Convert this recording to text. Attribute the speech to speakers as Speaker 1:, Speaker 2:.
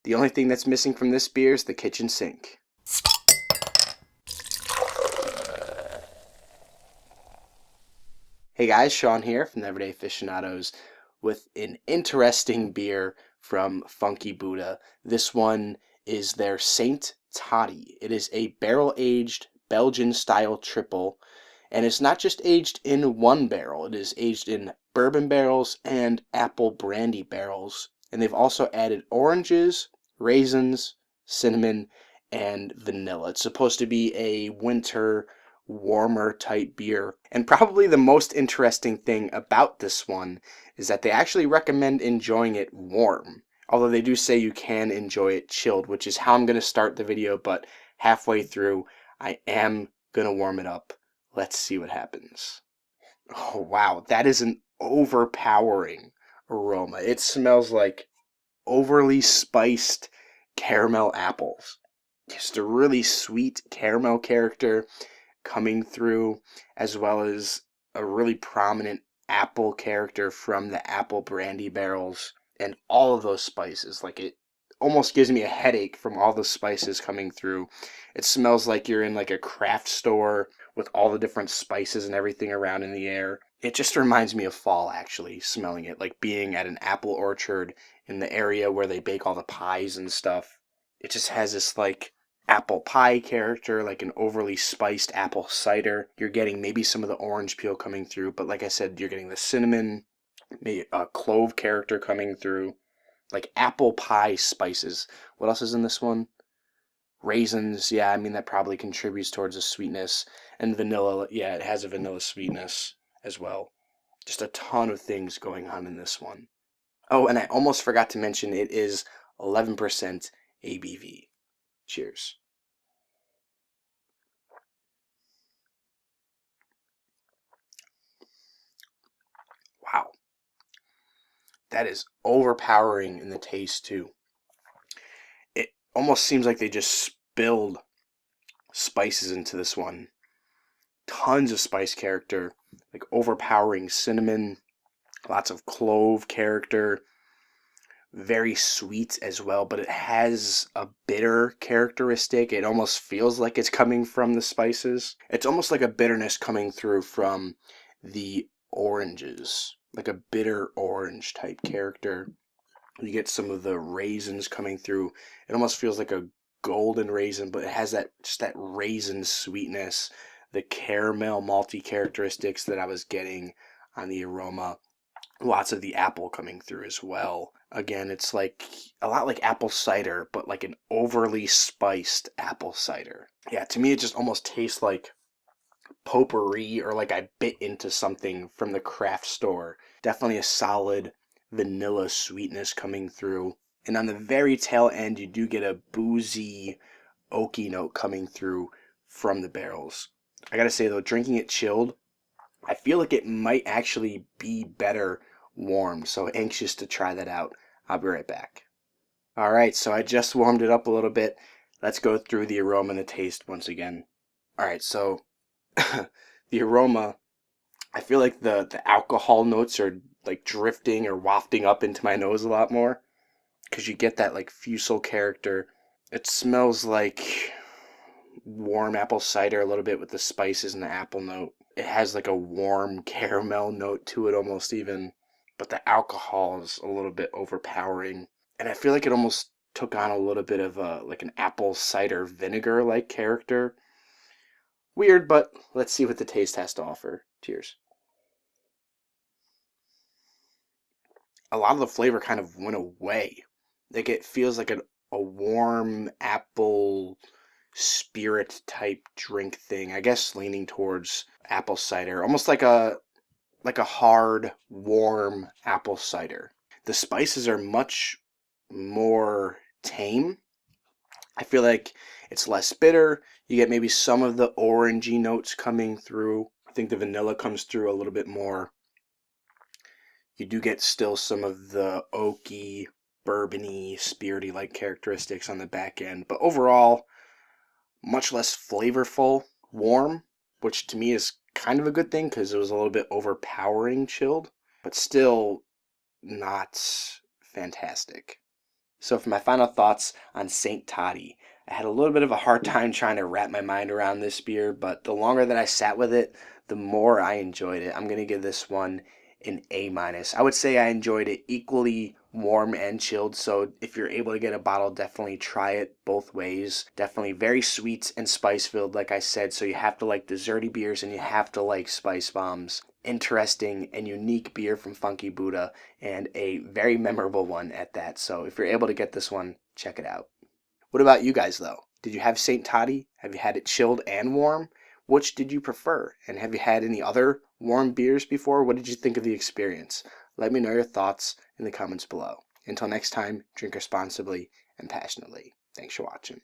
Speaker 1: The only thing that's missing from this beer is the kitchen sink. Hey guys, Shawn here from the Everyday Aficionados with an interesting beer from Funky Buddha. This one is their Saint Toddy. It is a barrel-aged Belgian-style triple, and it's not just aged in one barrel. It is aged in bourbon barrels and apple brandy barrels. And they've also added oranges, raisins, cinnamon, and vanilla. It's supposed to be a winter warmer type beer. And probably the most interesting thing about this one is that they actually recommend enjoying it warm. Although they do say you can enjoy it chilled, which is how I'm going to start the video, but halfway through I am going to warm it up. Let's see what happens. Oh wow, that is an overpowering aroma. It smells like overly spiced caramel apples. Just a really sweet caramel character coming through, as well as a really prominent apple character from the apple brandy barrels, and all of those spices. Like, it almost gives me a headache from all the spices coming through. It smells like you're in like a craft store with all the different spices and everything around in the air. It just reminds me of fall, actually, smelling it, like being at an apple orchard in the area where they bake all the pies and stuff. It just has this like apple pie character, like an overly spiced apple cider. You're getting maybe some of the orange peel coming through, but like I said, you're getting the cinnamon, maybe a clove character coming through, like apple pie spices. What else is in this one? Raisins, yeah, I mean that probably contributes towards the sweetness. And vanilla, yeah, it has a vanilla sweetness as well. Just a ton of things going on in this one. Oh, and I almost forgot to mention it is 11% ABV. Cheers. Wow. That is overpowering in the taste, too. It almost seems like they just spilled spices into this one. Tons of spice character, like overpowering cinnamon, lots of clove character, very sweet as well, but it has a bitter characteristic. It almost feels like it's coming from the spices. It's almost like a bitterness coming through from the oranges, like a bitter orange type character. You get some of the raisins coming through. It almost feels like a golden raisin, but it has that just that raisin sweetness, the caramel malty characteristics that I was getting on the aroma. Lots of the apple coming through as well. Again, it's like a lot like apple cider, but like an overly spiced apple cider. Yeah, to me it just almost tastes like potpourri, or like I bit into something from the craft store. Definitely a solid vanilla sweetness coming through. And on the very tail end, you do get a boozy, oaky note coming through from the barrels. I gotta say though, drinking it chilled, I feel like it might actually be better warmed, so anxious to try that out. I'll be right back. Alright, so I just warmed it up a little bit. Let's go through the aroma and the taste once again. Alright, so the aroma, I feel like the alcohol notes are like drifting or wafting up into my nose a lot more, because you get that like fusel character. It smells like warm apple cider a little bit with the spices and the apple note. It has like a warm caramel note to it almost even, but the alcohol is a little bit overpowering. And I feel like it almost took on a little bit of a like an apple cider vinegar like character. Weird, but let's see what the taste has to offer. Cheers. A lot of the flavor kind of went away. Like, it feels like a warm apple spirit type drink thing. I guess leaning towards apple cider, almost like a hard, warm apple cider. The spices are much more tame. I feel like it's less bitter. You get maybe some of the orangey notes coming through. I think the vanilla comes through a little bit more. You do get still some of the oaky, bourbony, spirity like characteristics on the back end, but overall much less flavorful, warm, which to me is kind of a good thing because it was a little bit overpowering chilled, but still not fantastic. So for my final thoughts on Saint Toddy, I had a little bit of a hard time trying to wrap my mind around this beer, but the longer that I sat with it, the more I enjoyed it. I'm going to give this one an A minus. I would say I enjoyed it equally warm and chilled, so if you're able to get a bottle, definitely try it both ways. Definitely very sweet and spice filled, like I said, so you have to like desserty beers and you have to like spice bombs. Interesting and unique beer from Funky Buddha, and a very memorable one at that. So if you're able to get this one, check it out. What about you guys though? Did you have Saint Toddy? Have you had it chilled and warm? Which did you prefer? And have you had any other warm beers before? What did you think of the experience? Let me know your thoughts in the comments below. Until next time, drink responsibly and passionately. Thanks for watching.